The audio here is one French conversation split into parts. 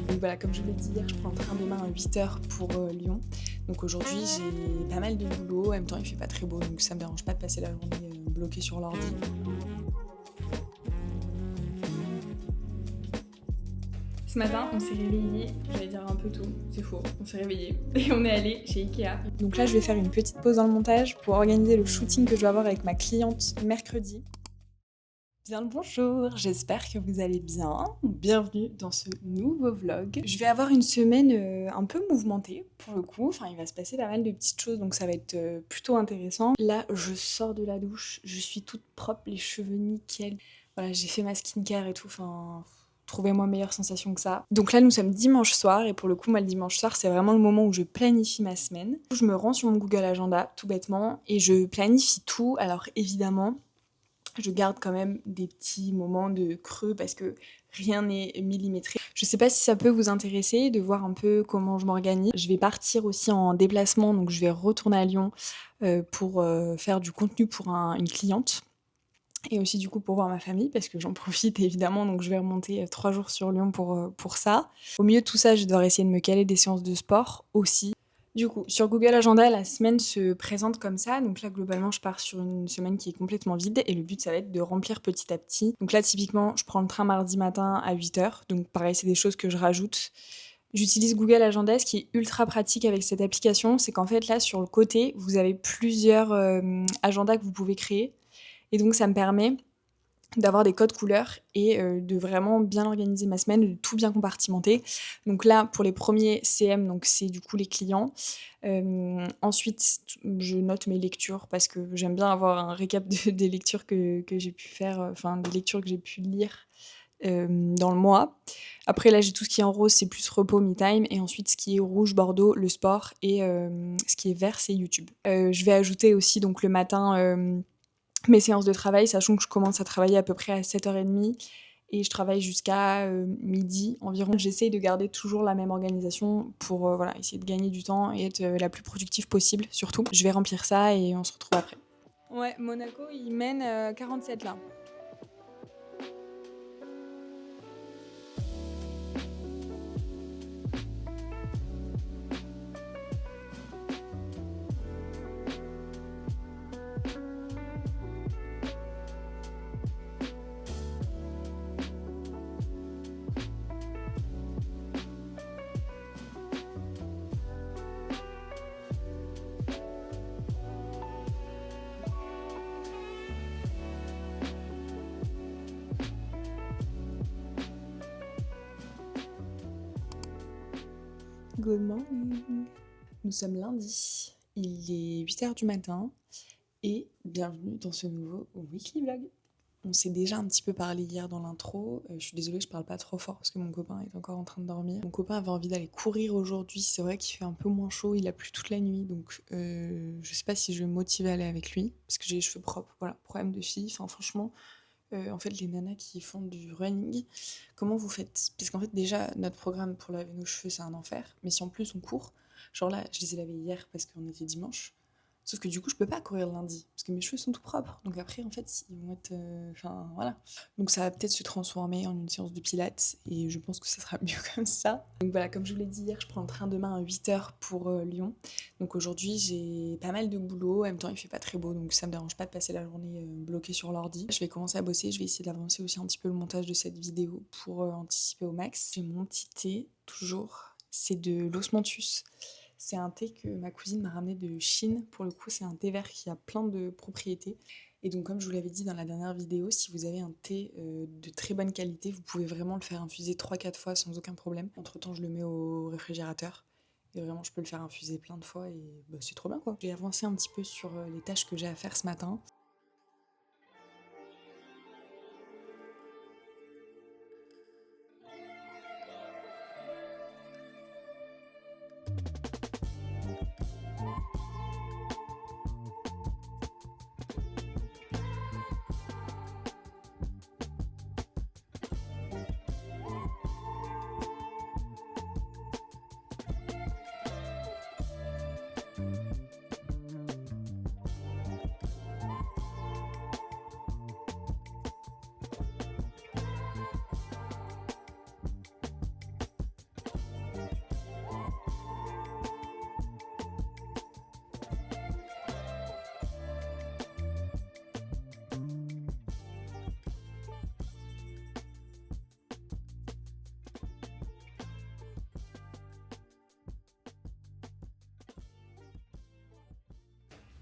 Donc voilà, comme je vous l'ai dit hier, je prends le train demain à 8h pour Lyon. Donc aujourd'hui, j'ai pas mal de boulot. En même temps, il fait pas très beau, donc ça me dérange pas de passer la journée bloquée sur l'ordi. Ce matin, on s'est réveillés, j'allais dire un peu tôt, c'est faux, on s'est réveillés et on est allé chez Ikea. Donc là, je vais faire une petite pause dans le montage pour organiser le shooting que je vais avoir avec ma cliente mercredi. Bien le bonjour, j'espère que vous allez bien. Bienvenue dans ce nouveau vlog. Je vais avoir une semaine un peu mouvementée pour le coup. Enfin, il va se passer pas mal de petites choses, donc ça va être plutôt intéressant. Là, je sors de la douche, je suis toute propre, les cheveux nickel. Voilà, j'ai fait ma skincare et tout, enfin... Trouvez-moi meilleure sensation que ça. Donc là, nous sommes dimanche soir, et pour le coup, moi, le dimanche soir, c'est vraiment le moment où je planifie ma semaine. Je me rends sur mon Google Agenda, tout bêtement, et je planifie tout. Alors évidemment, je garde quand même des petits moments de creux parce que rien n'est millimétré. Je sais pas si ça peut vous intéresser de voir un peu comment je m'organise. Je vais partir aussi en déplacement, donc je vais retourner à Lyon pour faire du contenu pour une cliente. Et aussi du coup pour voir ma famille parce que j'en profite évidemment, donc je vais remonter 3 jours sur Lyon pour ça. Au milieu de tout ça, je dois essayer de me caler des séances de sport aussi. Du coup, sur Google Agenda, la semaine se présente comme ça. Donc là, globalement, je pars sur une semaine qui est complètement vide et le but, ça va être de remplir petit à petit. Donc là, typiquement, je prends le train mardi matin à 8h. Donc pareil, c'est des choses que je rajoute. J'utilise Google Agenda. Ce qui est ultra pratique avec cette application, c'est qu'en fait, là, sur le côté, vous avez plusieurs agendas que vous pouvez créer. Et donc, ça me permet d'avoir des codes couleurs et de vraiment bien organiser ma semaine, de tout bien compartimenter. Donc là, pour les premiers CM, donc c'est du coup les clients. Ensuite, je note mes lectures parce que j'aime bien avoir un récap des lectures que j'ai pu faire, enfin des lectures que j'ai pu lire dans le mois. Après là, j'ai tout ce qui est en rose, c'est plus repos, me time. Et ensuite, ce qui est rouge, bordeaux, le sport. Et ce qui est vert, c'est YouTube. Je vais ajouter aussi donc le matin... mes séances de travail, sachant que je commence à travailler à peu près à 7h30 et je travaille jusqu'à midi environ. J'essaye de garder toujours la même organisation pour voilà, essayer de gagner du temps et être la plus productive possible surtout. Je vais remplir ça et on se retrouve après. Ouais, Monaco, il mène 47 là. Good morning. Nous sommes lundi, il est 8h du matin et bienvenue dans ce nouveau weekly vlog. On s'est déjà un petit peu parlé hier dans l'intro. Je suis désolée, je parle pas trop fort parce que mon copain est encore en train de dormir. Mon copain avait envie d'aller courir aujourd'hui. C'est vrai qu'il fait un peu moins chaud, il a plu toute la nuit. Donc je sais pas si je vais me motiver à aller avec lui parce que j'ai les cheveux propres. Voilà, problème de fille. Enfin, franchement, en fait, les nanas qui font du running, comment vous faites? Parce qu'en fait, déjà, notre programme pour laver nos cheveux, c'est un enfer. Mais si en plus on court, genre là, je les ai lavés hier parce qu'on était dimanche. Sauf que du coup, je peux pas courir le lundi, parce que mes cheveux sont tout propres. Donc après, en fait, ils vont être... Enfin, voilà. Donc ça va peut-être se transformer en une séance de pilates, et je pense que ça sera mieux comme ça. Donc voilà, comme je vous l'ai dit hier, je prends le train demain à 8h pour Lyon. Donc aujourd'hui, j'ai pas mal de boulot. En même temps, il fait pas très beau, donc ça me dérange pas de passer la journée bloquée sur l'ordi. Je vais commencer à bosser, je vais essayer d'avancer aussi un petit peu le montage de cette vidéo pour anticiper au max. J'ai mon petit thé, toujours. C'est de l'osmanthus. C'est un thé que ma cousine m'a ramené de Chine. Pour le coup, c'est un thé vert qui a plein de propriétés. Et donc, comme je vous l'avais dit dans la dernière vidéo, si vous avez un thé de très bonne qualité, vous pouvez vraiment le faire infuser 3-4 fois sans aucun problème. Entre-temps, je le mets au réfrigérateur. Et vraiment, je peux le faire infuser plein de fois et bah, c'est trop bien quoi. J'ai avancé un petit peu sur les tâches que j'ai à faire ce matin.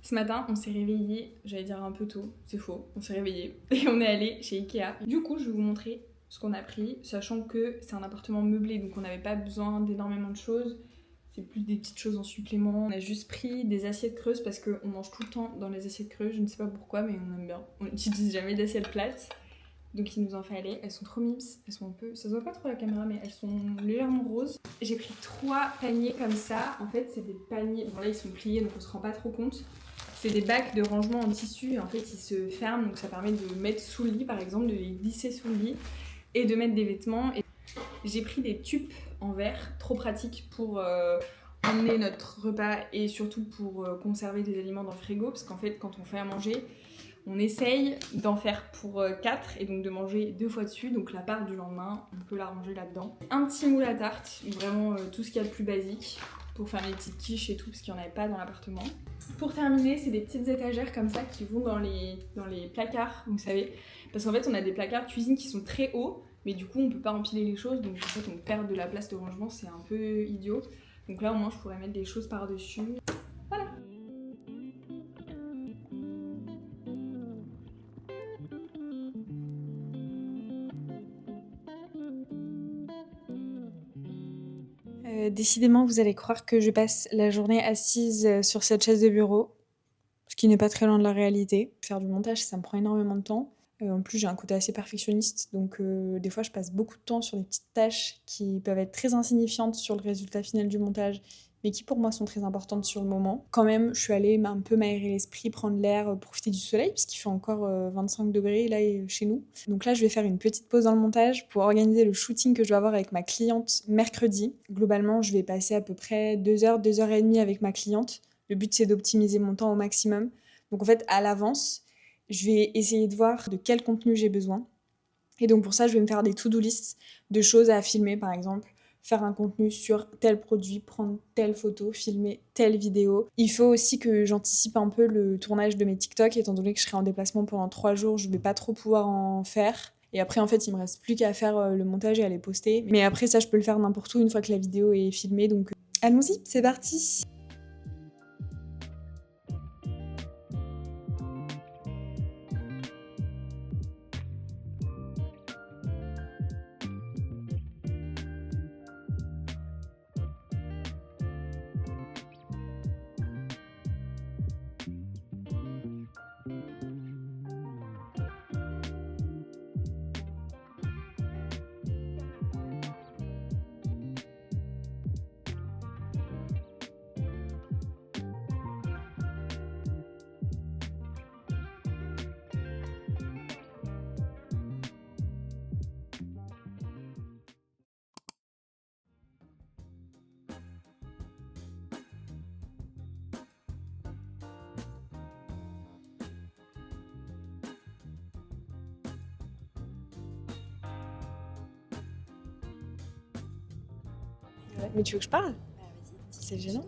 Ce matin, on s'est réveillé, j'allais dire un peu tôt, c'est faux, on s'est réveillé et on est allé chez Ikea. Du coup, je vais vous montrer ce qu'on a pris, sachant que c'est un appartement meublé, donc on n'avait pas besoin d'énormément de choses. C'est plus des petites choses en supplément. On a juste pris des assiettes creuses parce qu'on mange tout le temps dans les assiettes creuses, je ne sais pas pourquoi, mais on aime bien. On n'utilise jamais d'assiettes plates. Donc il nous en fallait. Elles sont trop mimes, elles sont un peu... Ça se voit pas trop à la caméra, mais elles sont légèrement roses. J'ai pris 3 paniers comme ça. En fait, c'est des paniers... Bon là, ils sont pliés, donc on se rend pas trop compte. C'est des bacs de rangement en tissu, et en fait, ils se ferment, donc ça permet de mettre sous le lit, par exemple, de les glisser sous le lit, et de mettre des vêtements. Et j'ai pris des tubes en verre, trop pratiques pour emmener notre repas, et surtout pour conserver des aliments dans le frigo, parce qu'en fait, quand on fait à manger... On essaye d'en faire pour 4 et donc de manger 2 fois dessus. Donc la part du lendemain, on peut la ranger là-dedans. Un petit moule à tarte, vraiment tout ce qu'il y a de plus basique pour faire les petites quiches et tout parce qu'il n'y en avait pas dans l'appartement. Pour terminer, c'est des petites étagères comme ça qui vont dans les placards, vous savez. Parce qu'en fait, on a des placards de cuisine qui sont très hauts, mais du coup, on peut pas empiler les choses. Donc en fait, on perd de la place de rangement, c'est un peu idiot. Donc là, au moins, je pourrais mettre des choses par-dessus. Voilà. Décidément, vous allez croire que je passe la journée assise sur cette chaise de bureau, ce qui n'est pas très loin de la réalité. Faire du montage, ça me prend énormément de temps. En plus, j'ai un côté assez perfectionniste, donc des fois, je passe beaucoup de temps sur des petites tâches qui peuvent être très insignifiantes sur le résultat final du montage, mais qui pour moi sont très importantes sur le moment. Quand même, je suis allée un peu m'aérer l'esprit, prendre l'air, profiter du soleil, puisqu'il fait encore 25 degrés là chez nous. Donc là, je vais faire une petite pause dans le montage pour organiser le shooting que je dois avoir avec ma cliente mercredi. Globalement, je vais passer à peu près 2 heures, 2 heures et demie avec ma cliente. Le but, c'est d'optimiser mon temps au maximum. Donc en fait, à l'avance, je vais essayer de voir de quel contenu j'ai besoin. Et donc pour ça, je vais me faire des to-do lists de choses à filmer, par exemple. Faire un contenu sur tel produit, prendre telle photo, filmer telle vidéo. Il faut aussi que j'anticipe un peu le tournage de mes TikTok, étant donné que je serai en déplacement pendant 3 jours, je vais pas trop pouvoir en faire. Et après, en fait, il me reste plus qu'à faire le montage et à les poster. Mais après, ça, je peux le faire n'importe où une fois que la vidéo est filmée. Donc allons-y, c'est parti! Mais tu veux que je parle? C'est gênant.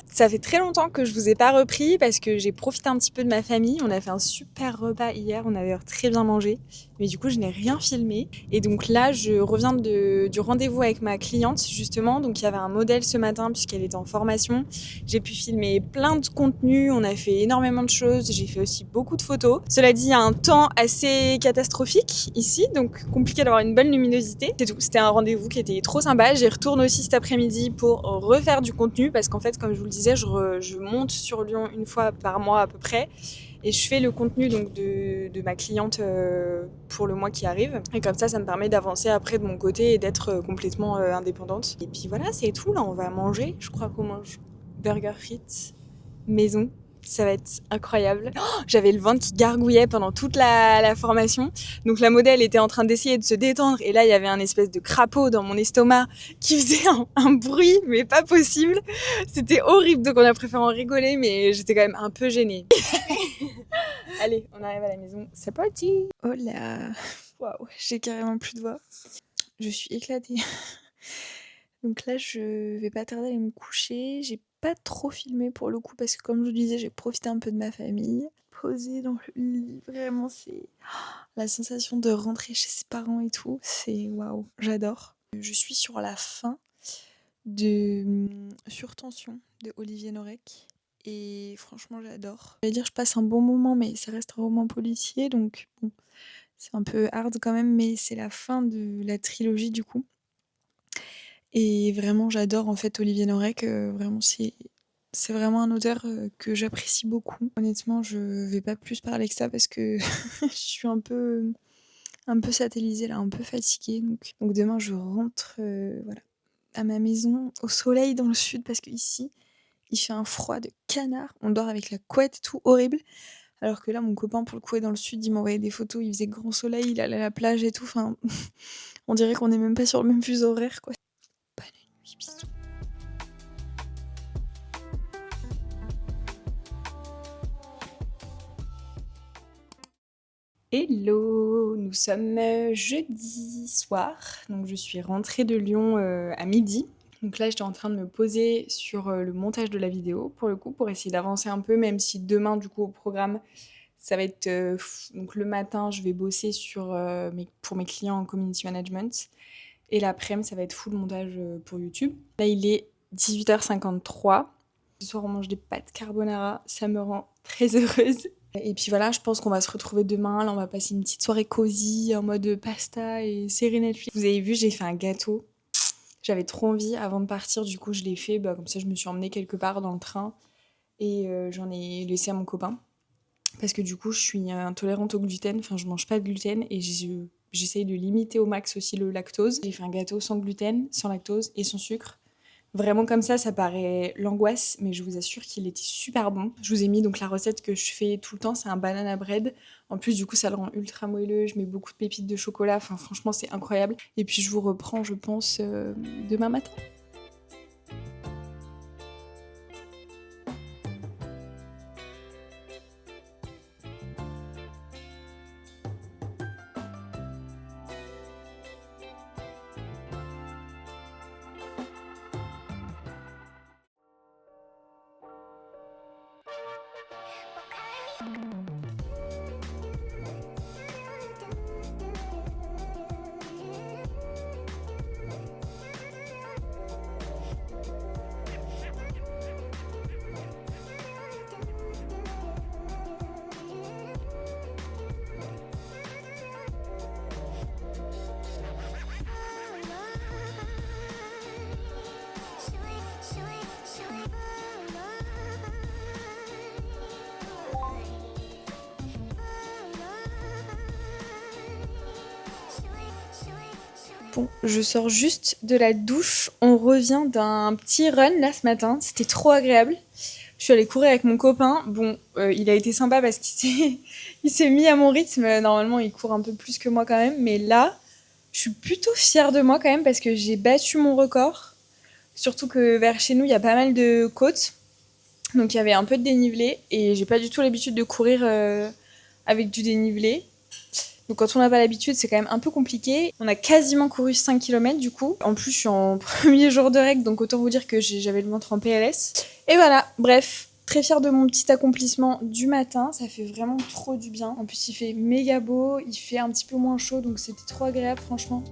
Ça fait très longtemps que je vous ai pas repris parce que j'ai profité un petit peu de ma famille. On a fait un super repas hier, on a d'ailleurs très bien mangé. Mais du coup, je n'ai rien filmé. Et donc là, je reviens du rendez-vous avec ma cliente, justement. Donc il y avait un modèle ce matin puisqu'elle était en formation. J'ai pu filmer plein de contenus, on a fait énormément de choses. J'ai fait aussi beaucoup de photos. Cela dit, il y a un temps assez catastrophique ici, donc compliqué d'avoir une bonne luminosité. C'est tout, c'était un rendez-vous qui était trop sympa. J'y retourne aussi cet après-midi pour refaire du contenu parce qu'en fait, comme je vous le disais, je monte sur Lyon une fois par mois à peu près et je fais le contenu donc de ma cliente pour le mois qui arrive et comme ça me permet d'avancer après de mon côté et d'être complètement indépendante. Et puis voilà, c'est tout, là on va manger, je crois qu'on mange burger frites maison. Ça va être incroyable. Oh, j'avais le ventre qui gargouillait pendant toute la formation. Donc la modèle était en train d'essayer de se détendre. Et là, il y avait un espèce de crapaud dans mon estomac qui faisait un bruit, mais pas possible. C'était horrible. Donc on a préféré en rigoler, mais j'étais quand même un peu gênée. Allez, on arrive à la maison. C'est parti. Oh là. Waouh, j'ai carrément plus de voix. Je suis éclatée. Donc là, je vais pas tarder à aller me coucher. J'ai pas trop filmé pour le coup parce que comme je vous disais, j'ai profité un peu de ma famille. Posée dans le lit, vraiment c'est la sensation de rentrer chez ses parents et tout, c'est waouh, j'adore. Je suis sur la fin de Surtension de Olivier Norek et franchement j'adore. Je vais dire je passe un bon moment mais ça reste un roman policier donc bon, c'est un peu hard quand même mais c'est la fin de la trilogie du coup et vraiment j'adore en fait Olivier Norek, vraiment c'est vraiment un auteur, que j'apprécie beaucoup. Honnêtement, je vais pas plus parler que ça parce que je suis un peu satellisée là, un peu fatiguée donc demain je rentre, voilà, à ma maison, au soleil dans le sud parce qu'ici, il fait un froid de canard. On dort avec la couette et tout, horrible. Alors que là, mon copain, pour le coup, est dans le sud, il m'envoyait des photos, il faisait grand soleil, il allait à la plage et tout. Enfin, on dirait qu'on est même pas sur le même fuseau horaire, quoi. Bonne nuit, bisous. Hello, nous sommes jeudi soir, donc je suis rentrée de Lyon à midi. Donc là, j'étais en train de me poser sur le montage de la vidéo, pour le coup, pour essayer d'avancer un peu, même si demain, du coup, au programme, ça va être... donc le matin, je vais bosser pour mes clients en community management. Et l'après-midi, ça va être full montage pour YouTube. Là, il est 18h53. Ce soir, on mange des pâtes carbonara. Ça me rend très heureuse. Et puis voilà, je pense qu'on va se retrouver demain. Là, on va passer une petite soirée cosy en mode pasta et série Netflix. Vous avez vu, j'ai fait un gâteau. J'avais trop envie avant de partir. Du coup, je l'ai fait. Comme ça, je me suis emmenée quelque part dans le train. Et j'en ai laissé à mon copain. Parce que du coup, je suis intolérante au gluten. Enfin, je mange pas de gluten. Et j'essaye de limiter au max aussi le lactose. J'ai fait un gâteau sans gluten, sans lactose et sans sucre. Vraiment comme ça paraît l'angoisse, mais je vous assure qu'il était super bon. Je vous ai mis donc la recette que je fais tout le temps, c'est un banana bread. En plus, du coup, ça le rend ultra moelleux. Je mets beaucoup de pépites de chocolat. Enfin, franchement, c'est incroyable. Et puis, je vous reprends, je pense, demain matin. Bon, je sors juste de la douche. On revient d'un petit run là ce matin. C'était trop agréable. Je suis allée courir avec mon copain. Bon, il a été sympa parce il s'est mis à mon rythme. Normalement, il court un peu plus que moi quand même. Mais là, je suis plutôt fière de moi quand même parce que j'ai battu mon record. Surtout que vers chez nous, il y a pas mal de côtes. Donc il y avait un peu de dénivelé. Et j'ai pas du tout l'habitude de courir avec du dénivelé. Donc quand on n'a pas l'habitude, c'est quand même un peu compliqué. On a quasiment couru 5 km du coup. En plus, je suis en premier jour de règle, donc autant vous dire que j'avais le ventre en PLS. Et voilà, bref, très fière de mon petit accomplissement du matin. Ça fait vraiment trop du bien. En plus, il fait méga beau, il fait un petit peu moins chaud, donc c'était trop agréable franchement.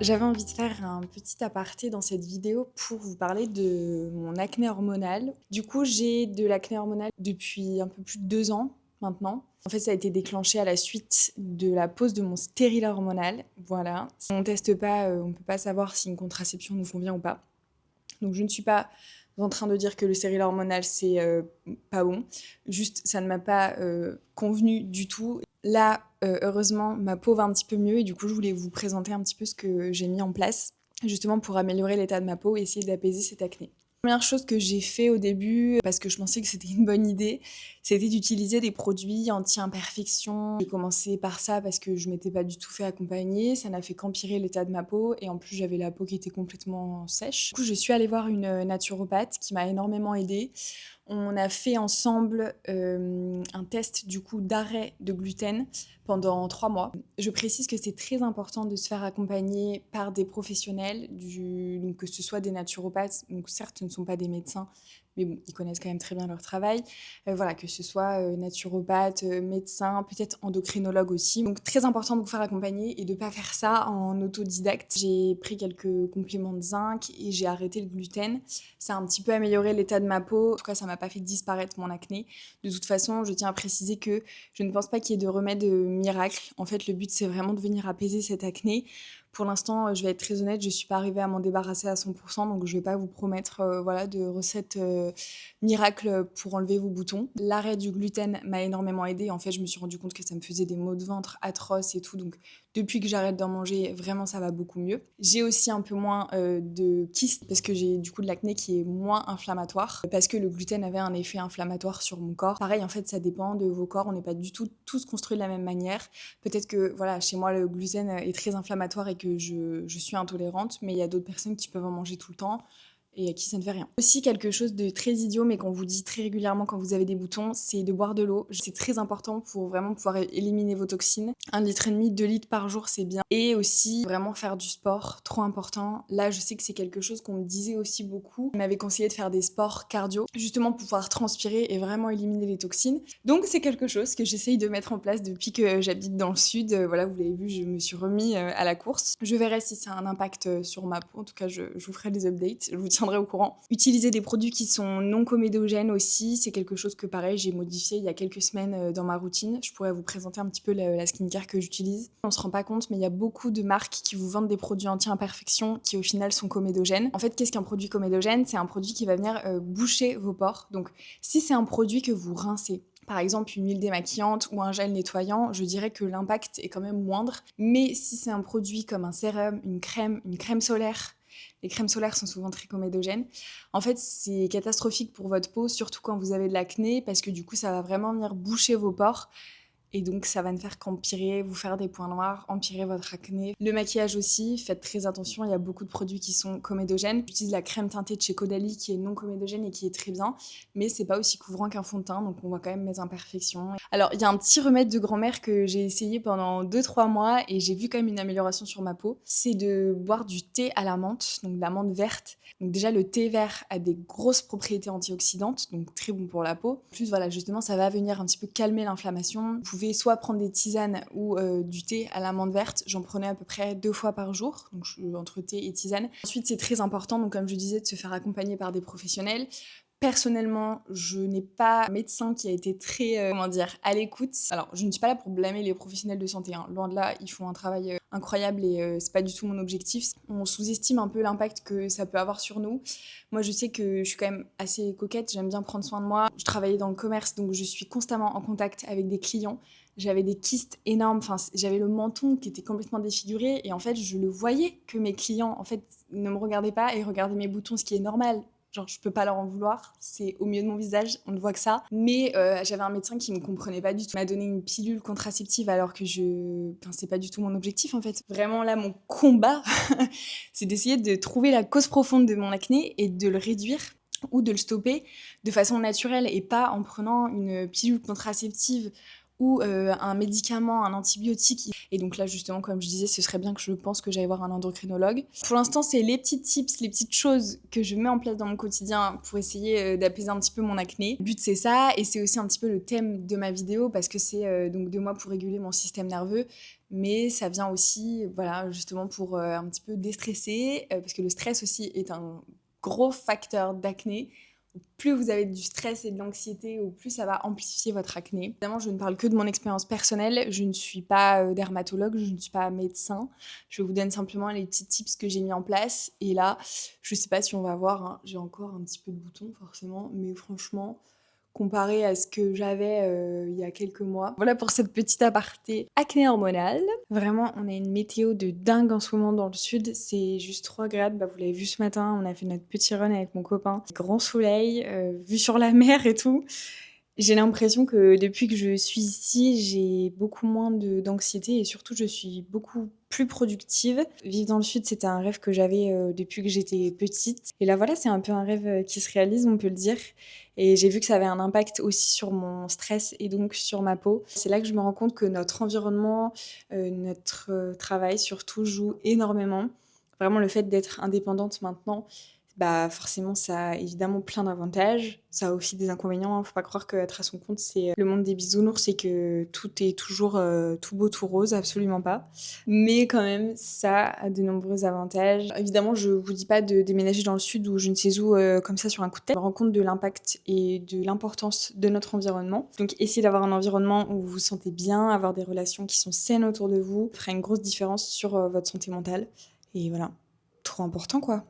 J'avais envie de faire un petit aparté dans cette vidéo pour vous parler de mon acné hormonal. Du coup, j'ai de l'acné hormonal depuis un peu plus de 2 ans maintenant. En fait, ça a été déclenché à la suite de la pose de mon stérilet hormonal. Voilà. Si on teste pas, on peut pas savoir si une contraception nous convient ou pas. Donc, je ne suis pas en train de dire que le stérilet hormonal, c'est pas bon. Juste, ça ne m'a pas convenu du tout. Là, heureusement, ma peau va un petit peu mieux et du coup, je voulais vous présenter un petit peu ce que j'ai mis en place, justement pour améliorer l'état de ma peau et essayer d'apaiser cette acné. La première chose que j'ai fait au début, parce que je pensais que c'était une bonne idée, c'était d'utiliser des produits anti-imperfection. J'ai commencé par ça parce que je m'étais pas du tout fait accompagner, ça n'a fait qu'empirer l'état de ma peau et en plus j'avais la peau qui était complètement sèche. Du coup, je suis allée voir une naturopathe qui m'a énormément aidée. On a fait ensemble un test du coup d'arrêt de gluten pendant 3 mois. Je précise que c'est très important de se faire accompagner par des professionnels, donc que ce soit des naturopathes, donc certes ce ne sont pas des médecins, mais bon, ils connaissent quand même très bien leur travail. Voilà, que ce soit naturopathe, médecin, peut-être endocrinologue aussi. Donc très important de vous faire accompagner et de ne pas faire ça en autodidacte. J'ai pris quelques compléments de zinc et j'ai arrêté le gluten. Ça a un petit peu amélioré l'état de ma peau. En tout cas, ça m'a pas fait disparaître mon acné. De toute façon, je tiens à préciser que je ne pense pas qu'il y ait de remède miracle. En fait, le but, c'est vraiment de venir apaiser cette acné. Pour l'instant, je vais être très honnête, je ne suis pas arrivée à m'en débarrasser à 100%, donc je ne vais pas vous promettre voilà, de recettes miracles pour enlever vos boutons. L'arrêt du gluten m'a énormément aidée. En fait, je me suis rendu compte que ça me faisait des maux de ventre atroces et tout, donc depuis que j'arrête d'en manger, vraiment, ça va beaucoup mieux. J'ai aussi un peu moins de kystes parce que j'ai du coup de l'acné qui est moins inflammatoire, parce que le gluten avait un effet inflammatoire sur mon corps. Pareil, en fait, ça dépend de vos corps. On n'est pas du tout tous construits de la même manière. Peut-être que voilà, chez moi, le gluten est très inflammatoire et que je suis intolérante, mais il y a d'autres personnes qui peuvent en manger tout le temps et à qui ça ne fait rien. Aussi, quelque chose de très idiot, mais qu'on vous dit très régulièrement quand vous avez des boutons, c'est de boire de l'eau. C'est très important pour vraiment pouvoir éliminer vos toxines. 1,5 litre, 2 litres par jour, c'est bien. Et aussi, vraiment faire du sport, trop important. Là, je sais que c'est quelque chose qu'on me disait aussi beaucoup. On m'avait conseillé de faire des sports cardio, justement pour pouvoir transpirer et vraiment éliminer les toxines. Donc, c'est quelque chose que j'essaye de mettre en place depuis que j'habite dans le sud. Voilà, vous l'avez vu, je me suis remis à la course. Je verrai si ça a un impact sur ma peau. En tout cas, je vous ferai des updates. Je vous tiendrai au courant. Utiliser des produits qui sont non comédogènes aussi, c'est quelque chose que pareil, j'ai modifié il y a quelques semaines dans ma routine. Je pourrais vous présenter un petit peu la skincare que j'utilise. On se rend pas compte, mais il y a beaucoup de marques qui vous vendent des produits anti-imperfection qui au final sont comédogènes. En fait, qu'est-ce qu'un produit comédogène? C'est un produit qui va venir boucher vos pores. Donc, si c'est un produit que vous rincez, par exemple une huile démaquillante ou un gel nettoyant, je dirais que l'impact est quand même moindre. Mais si c'est un produit comme un sérum, une crème solaire, les crèmes solaires sont souvent très comédogènes. En fait, c'est catastrophique pour votre peau, surtout quand vous avez de l'acné, parce que du coup, ça va vraiment venir boucher vos pores. Et donc, ça va ne faire qu'empirer, vous faire des points noirs, empirer votre acné. Le maquillage aussi, faites très attention, il y a beaucoup de produits qui sont comédogènes. J'utilise la crème teintée de chez Caudalie qui est non comédogène et qui est très bien, mais c'est pas aussi couvrant qu'un fond de teint, donc on voit quand même mes imperfections. Alors, il y a un petit remède de grand-mère que j'ai essayé pendant 2-3 mois et j'ai vu quand même une amélioration sur ma peau. C'est de boire du thé à la menthe, donc de la menthe verte. Donc déjà, le thé vert a des grosses propriétés antioxydantes, donc très bon pour la peau. En plus, voilà, justement, ça va venir un petit peu calmer l'inflammation. Vous pouvez soit prendre des tisanes ou du thé à la menthe verte. J'en prenais à peu près 2 fois par jour, donc entre thé et tisane. Ensuite, c'est très important, donc comme je disais, de se faire accompagner par des professionnels. Personnellement, je n'ai pas un médecin qui a été très, à l'écoute. Alors, je ne suis pas là pour blâmer les professionnels de santé, hein. Loin de là, ils font un travail incroyable et c'est pas du tout mon objectif. On sous-estime un peu l'impact que ça peut avoir sur nous. Moi, je sais que je suis quand même assez coquette, j'aime bien prendre soin de moi. Je travaillais dans le commerce, donc je suis constamment en contact avec des clients. J'avais des kystes énormes, enfin, j'avais le menton qui était complètement défiguré et en fait, je le voyais que mes clients, en fait, ne me regardaient pas et regardaient mes boutons, ce qui est normal. Genre, je peux pas leur en vouloir, c'est au milieu de mon visage, on ne voit que ça. Mais j'avais un médecin qui me comprenait pas du tout. Il m'a donné une pilule contraceptive alors que c'est pas du tout mon objectif en fait. Vraiment là, mon combat, c'est d'essayer de trouver la cause profonde de mon acné et de le réduire ou de le stopper de façon naturelle et pas en prenant une pilule contraceptive ou un médicament, un antibiotique. Et donc là, justement, comme je disais, ce serait bien que je pense que j'aille voir un endocrinologue. Pour l'instant, c'est les petits tips, les petites choses que je mets en place dans mon quotidien pour essayer d'apaiser un petit peu mon acné. Le but, c'est ça, et c'est aussi un petit peu le thème de ma vidéo, parce que c'est donc 2 mois pour réguler mon système nerveux. Mais ça vient aussi, voilà, justement pour un petit peu déstresser, parce que le stress aussi est un gros facteur d'acné. Plus vous avez du stress et de l'anxiété, ou plus ça va amplifier votre acné. Évidemment, je ne parle que de mon expérience personnelle. Je ne suis pas dermatologue, je ne suis pas médecin. Je vous donne simplement les petits tips que j'ai mis en place. Et là, je ne sais pas si on va voir, hein, j'ai encore un petit peu de boutons forcément, mais franchement, comparé à ce que j'avais il y a quelques mois. Voilà pour cette petite aparté acné hormonale. Vraiment, on a une météo de dingue en ce moment dans le sud. C'est juste trop agréable. Bah, vous l'avez vu ce matin, on a fait notre petit run avec mon copain. Grand soleil, vue sur la mer et tout. J'ai l'impression que depuis que je suis ici, j'ai beaucoup moins d'anxiété et surtout je suis beaucoup plus productive. Vivre dans le sud, c'était un rêve que j'avais depuis que j'étais petite. Et là voilà, c'est un peu un rêve qui se réalise, on peut le dire. Et j'ai vu que ça avait un impact aussi sur mon stress et donc sur ma peau. C'est là que je me rends compte que notre environnement, notre travail surtout joue énormément. Vraiment le fait d'être indépendante maintenant, bah forcément ça a évidemment plein d'avantages. Ça a aussi des inconvénients, hein. Faut pas croire qu'être à son compte c'est le monde des bisounours et que tout est toujours tout beau tout rose, absolument pas. Mais quand même ça a de nombreux avantages. Évidemment je vous dis pas de déménager dans le sud ou je ne sais où comme ça sur un coup de tête. Je me rends compte de l'impact et de l'importance de notre environnement. Donc essayez d'avoir un environnement où vous vous sentez bien, avoir des relations qui sont saines autour de vous, fera une grosse différence sur votre santé mentale. Et voilà, trop important quoi.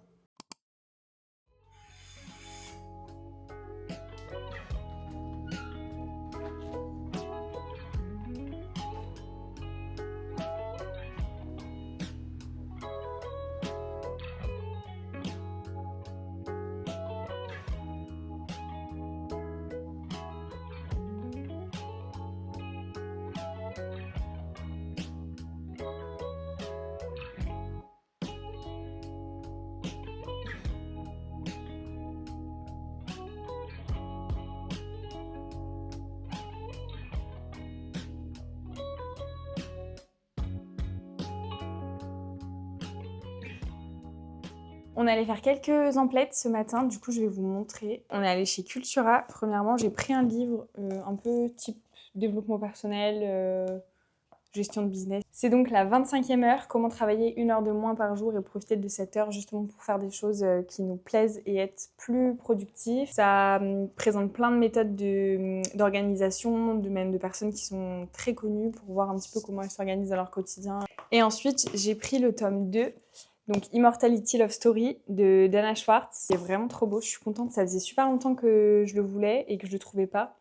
On allait faire quelques emplettes ce matin, du coup je vais vous montrer. On est allé chez Cultura. Premièrement, j'ai pris un livre un peu type développement personnel, gestion de business. C'est donc la 25e heure, comment travailler 1 heure de moins par jour et profiter de cette heure justement pour faire des choses qui nous plaisent et être plus productifs. Ça présente plein de méthodes d'organisation, même de personnes qui sont très connues pour voir un petit peu comment elles s'organisent dans leur quotidien. Et ensuite, j'ai pris le tome 2. Donc Immortality Love Story de Dana Schwartz. C'est vraiment trop beau, je suis contente. Ça faisait super longtemps que je le voulais et que je le trouvais pas.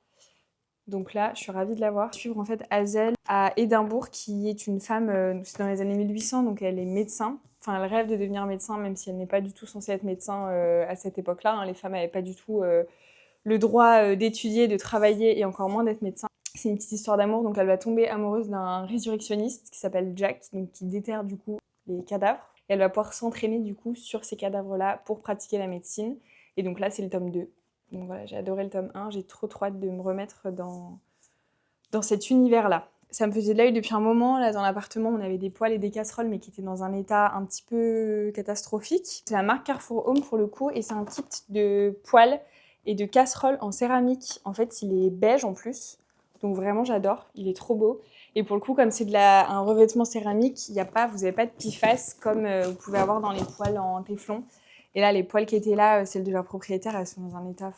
Donc là, je suis ravie de l'avoir. Suivre en fait Hazel à Édimbourg, qui est une femme, c'est dans les années 1800, donc elle est médecin. Enfin, elle rêve de devenir médecin, même si elle n'est pas du tout censée être médecin à cette époque-là. Hein. Les femmes n'avaient pas du tout le droit d'étudier, de travailler et encore moins d'être médecin. C'est une petite histoire d'amour, donc elle va tomber amoureuse d'un résurrectionniste qui s'appelle Jack, donc qui déterre du coup les cadavres. Et elle va pouvoir s'entraîner du coup sur ces cadavres-là pour pratiquer la médecine. Et donc là, c'est le tome 2. Donc voilà, j'ai adoré le tome 1. J'ai trop hâte de me remettre dans cet univers-là. Ça me faisait de l'œil depuis un moment. Là, dans l'appartement, on avait des poêles et des casseroles, mais qui étaient dans un état un petit peu catastrophique. C'est la marque Carrefour Home pour le coup, et c'est un kit de poêles et de casseroles en céramique. En fait, il est beige en plus. Donc vraiment, j'adore. Il est trop beau. Et pour le coup, comme c'est un revêtement céramique, vous n'avez pas de pie-face comme vous pouvez avoir dans les poêles en téflon. Et là, les poêles qui étaient là, celles de leur propriétaire, elles sont dans un état...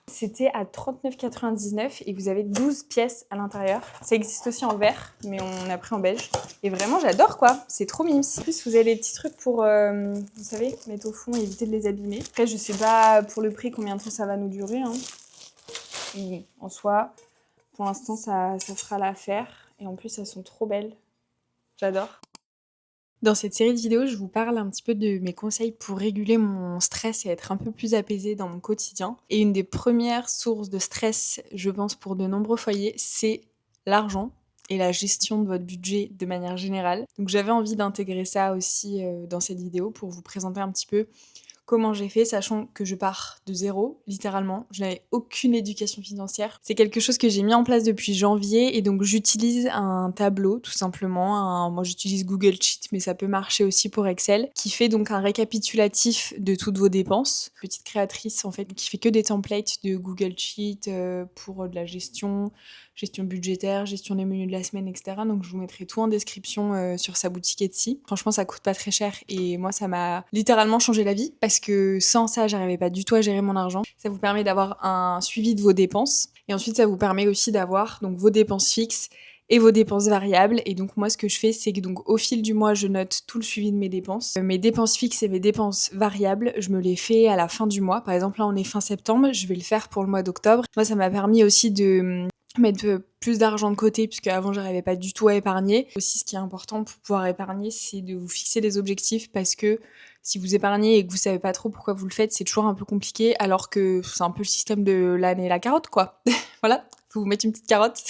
C'était à 39,99 et vous avez 12 pièces à l'intérieur. Ça existe aussi en vert, mais on a pris en beige. Et vraiment, j'adore quoi. C'est trop mimes. En plus, vous avez des petits trucs pour, vous savez, mettre au fond et éviter de les abîmer. Après, je sais pas pour le prix combien de temps ça va nous durer. Hein. Mais en soi, pour l'instant, ça fera l'affaire. Et en plus, elles sont trop belles. J'adore. Dans cette série de vidéos, je vous parle un petit peu de mes conseils pour réguler mon stress et être un peu plus apaisée dans mon quotidien. Et une des premières sources de stress, je pense, pour de nombreux foyers, c'est l'argent et la gestion de votre budget de manière générale. Donc j'avais envie d'intégrer ça aussi dans cette vidéo pour vous présenter un petit peu comment j'ai fait, sachant que je pars de zéro, littéralement. Je n'avais aucune éducation financière. C'est quelque chose que j'ai mis en place depuis janvier et donc j'utilise un tableau, tout simplement. Moi, j'utilise Google Sheet, mais ça peut marcher aussi pour Excel, qui fait donc un récapitulatif de toutes vos dépenses. Petite créatrice, en fait, qui fait que des templates de Google Sheet pour de la gestion budgétaire, gestion des menus de la semaine, etc. Donc je vous mettrai tout en description sur sa boutique Etsy. Franchement, ça coûte pas très cher et moi, ça m'a littéralement changé la vie parce que sans ça, j'arrivais pas du tout à gérer mon argent. Ça vous permet d'avoir un suivi de vos dépenses et ensuite, ça vous permet aussi d'avoir donc vos dépenses fixes et vos dépenses variables. Et donc moi, ce que je fais, c'est que donc au fil du mois, je note tout le suivi de mes dépenses. Mes dépenses fixes et mes dépenses variables, je me les fais à la fin du mois. Par exemple, là, on est fin septembre, je vais le faire pour le mois d'octobre. Moi, ça m'a permis aussi de mettre plus d'argent de côté puisque avant j'arrivais pas du tout à épargner. Aussi, ce qui est important pour pouvoir épargner, c'est de vous fixer des objectifs parce que si vous épargnez et que vous savez pas trop pourquoi vous le faites, c'est toujours un peu compliqué alors que c'est un peu le système de l'âne et la carotte quoi. Voilà, faut vous mettre une petite carotte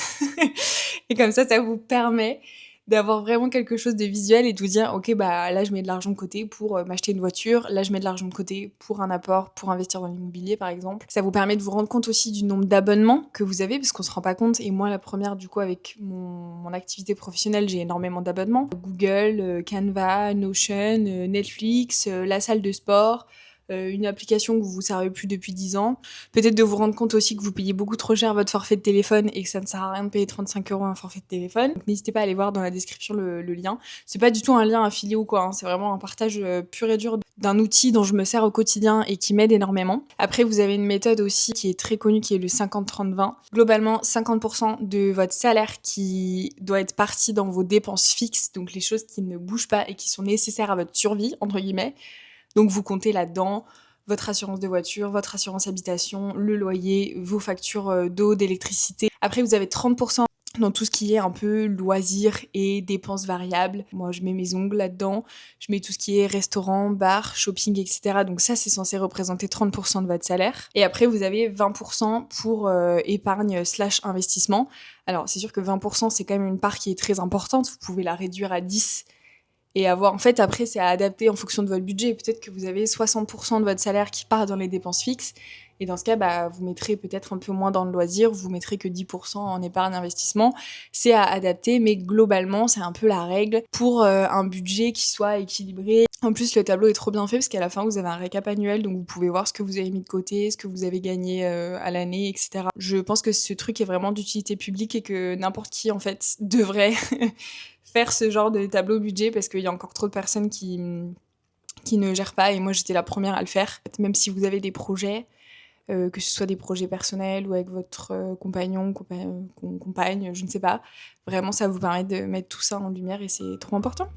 et comme ça vous permet d'avoir vraiment quelque chose de visuel et de vous dire ok bah là je mets de l'argent de côté pour m'acheter une voiture, là je mets de l'argent de côté pour un apport, pour investir dans l'immobilier par exemple. Ça vous permet de vous rendre compte aussi du nombre d'abonnements que vous avez parce qu'on se rend pas compte, et moi la première du coup avec mon activité professionnelle j'ai énormément d'abonnements. Google, Canva, Notion, Netflix, la salle de sport, une application que vous vous servez plus depuis 10 ans. Peut-être de vous rendre compte aussi que vous payez beaucoup trop cher votre forfait de téléphone et que ça ne sert à rien de payer 35 € un forfait de téléphone. Donc n'hésitez pas à aller voir dans la description le lien. C'est pas du tout un lien affilié ou quoi, hein. C'est vraiment un partage pur et dur d'un outil dont je me sers au quotidien et qui m'aide énormément. Après, vous avez une méthode aussi qui est très connue, qui est le 50-30-20. Globalement, 50% de votre salaire qui doit être parti dans vos dépenses fixes, donc les choses qui ne bougent pas et qui sont nécessaires à votre survie, entre guillemets. Donc vous comptez là-dedans votre assurance de voiture, votre assurance habitation, le loyer, vos factures d'eau, d'électricité. Après, vous avez 30% dans tout ce qui est un peu loisirs et dépenses variables. Moi, je mets mes ongles là-dedans. Je mets tout ce qui est restaurant, bar, shopping, etc. Donc ça, c'est censé représenter 30% de votre salaire. Et après, vous avez 20% pour épargne / investissement. Alors, c'est sûr que 20%, c'est quand même une part qui est très importante. Vous pouvez la réduire à 10 et avoir, en fait, après, c'est à adapter en fonction de votre budget. Peut-être que vous avez 60% de votre salaire qui part dans les dépenses fixes. Et dans ce cas, bah, vous mettrez peut-être un peu moins dans le loisir, vous mettrez que 10% en épargne investissement. C'est à adapter, mais globalement, c'est un peu la règle pour un budget qui soit équilibré. En plus, le tableau est trop bien fait parce qu'à la fin, vous avez un récap annuel, donc vous pouvez voir ce que vous avez mis de côté, ce que vous avez gagné à l'année, etc. Je pense que ce truc est vraiment d'utilité publique et que n'importe qui, en fait, devrait faire ce genre de tableau budget parce qu'il y a encore trop de personnes qui ne gèrent pas, et moi j'étais la première à le faire. Même si vous avez des projets, que ce soit des projets personnels ou avec votre compagnon, compagne, je ne sais pas, vraiment ça vous permet de mettre tout ça en lumière et c'est trop important.